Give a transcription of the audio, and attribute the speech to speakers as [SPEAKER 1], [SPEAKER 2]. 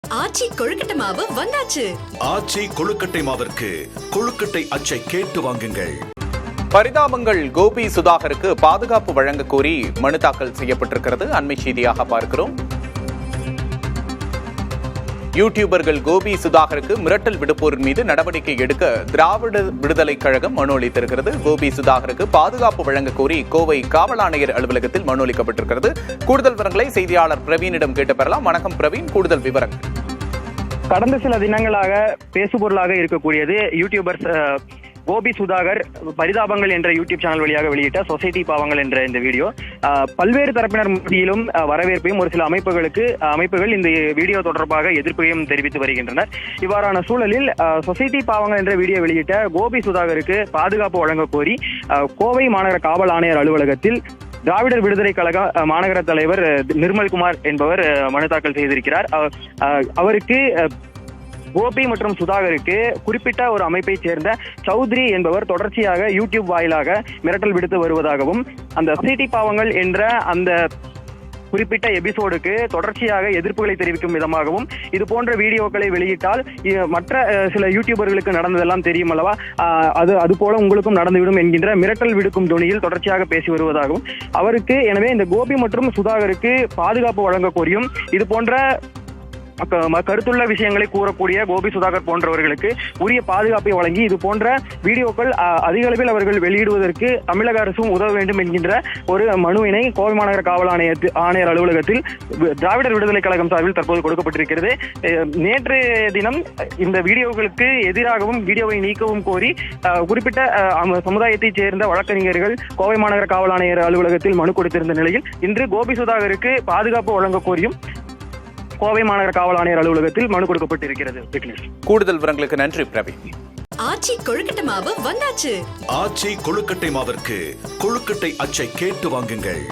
[SPEAKER 1] ஆச்சி கொழுக்கட்டை மாவு வந்தாச்சு.
[SPEAKER 2] ஆச்சி கொழுக்கட்டை மாவிற்கு கொழுக்கட்டை அச்சை கேட்டு வாங்குங்கள்.
[SPEAKER 3] பரிதாபங்கள் கோபி சுதாகருக்கு பாதுகாப்பு வழங்க கோரி மனு தாக்கல் செய்யப்பட்டிருக்கிறது. அண்மை செய்தியாக பார்க்கிறோம். யூடியூபர்கள் கோபி சுதாகருக்கு மிரட்டல் விடுப்போர் மீது நடவடிக்கை எடுக்க திராவிட விடுதலை கழகம் மனு அளித்திருக்கிறது. கோபி சுதாகருக்கு பாதுகாப்பு வழங்க கோரி கோவை காவல் ஆணையர் அலுவலகத்தில் மனு அளிக்கப்பட்டிருக்கிறது. கூடுதல் விவரங்களை செய்தியாளர் பிரவீனிடம் கேட்டு பெறலாம். வணக்கம் பிரவீன், கூடுதல் விவரங்கள்.
[SPEAKER 4] கடந்த சில தினங்களாக பேசுபொருளாக இருக்கக்கூடியது யூடியூபர் கோபி சுதாகர் பரிதாபங்கள் என்ற யூடியூப் சேனல் வழியாக வெளியிட்ட சொசைட்டி பாவங்கள் என்ற இந்த வீடியோ பல்வேறு தரப்பினர் மத்தியிலும் வரவேற்பையும் ஒரு சில அமைப்புகள் இந்த வீடியோ தொடர்பாக எதிர்ப்பையும் தெரிவித்து வருகின்றனர். இவ்வாறான சூழலில் சொசைட்டி பாவங்கள் என்ற வீடியோ வெளியிட்ட கோபி சுதாகருக்கு பாதுகாப்பு வழங்க கோரி கோவை மாநகர காவல் ஆணையர் அலுவலகத்தில் திராவிடர் விடுதலை கழக மாநகர தலைவர் நிர்மல்குமார் என்பவர் மனு தாக்கல் செய்திருக்கிறார். அவருக்கு கோபி மற்றும் சுதாகருக்கு குறிப்பிட்ட ஒரு அமைப்பை சேர்ந்த சௌத்ரி என்பவர் தொடர்ச்சியாக யூடியூப் வாயிலாக மிரட்டல் விடுத்து வருவதாகவும் அந்த சொசைட்டி பாவங்கள் என்ற அந்த குறிப்பிட்ட எபிசோடுக்கு தொடர்ச்சியாக எதிர்ப்புகளை தெரிவிக்கும் விதமாகவும் இது போன்ற வீடியோக்களை வெளியிட்டால் மற்ற சில யூடியூபர்களுக்கு நடந்ததெல்லாம் தெரியும் அல்லவா, அது போல உங்களுக்கும் நடந்துவிடும் என்கின்ற மிரட்டல் விடுக்கும் தொனியில் தொடர்ச்சியாக பேசி வருவதாகவும் அவருக்கு எனவே இந்த கோபி மற்றும் சுதாகருக்கு பாதுகாப்பு வழங்க கோரியும் இது போன்ற கருத்துள்ள விஷயங்களை கூறக்கூடிய கோபி சுதாகர் போன்றவர்களுக்கு உரிய பாதுகாப்பை வழங்கி இது போன்ற வீடியோக்கள் அதிக அளவில் அவர்கள் வெளியிடுவதற்கு தமிழக அரசும் உதவ வேண்டும் என்கின்ற ஒரு மனுவினை கோவை மாநகர காவல் ஆணையர் அலுவலகத்தில் திராவிடர் விடுதலை கழகம் சார்பில் தற்போது கொடுக்கப்பட்டிருக்கிறது. நேற்று தினம் இந்த வீடியோக்களுக்கு எதிராகவும் வீடியோவை நீக்கவும் கோரி குறிப்பிட்ட சமுதாயத்தைச் சேர்ந்த வழக்கறிஞர்கள் கோவை மாநகர காவல் ஆணையர் அலுவலகத்தில் மனு கொடுத்திருந்த நிலையில் இன்று கோபி சுதாகருக்கு பாதுகாப்பு வழங்க கோரியும் கோவை மாநகர காவல் ஆணையர் அலுவலகத்தில் மனு கொடுக்கப்பட்டிருக்கிறது.
[SPEAKER 3] கூடுதல் விவரங்களுக்கு நன்றி பிரவீன்.
[SPEAKER 1] ஆச்சி கொழுக்கட்டை மாவு வந்தாச்சு.
[SPEAKER 2] ஆச்சி கொழுக்கட்டை மாவிற்கு கொழுக்கட்டை அச்சை கேட்டு வாங்குங்கள்.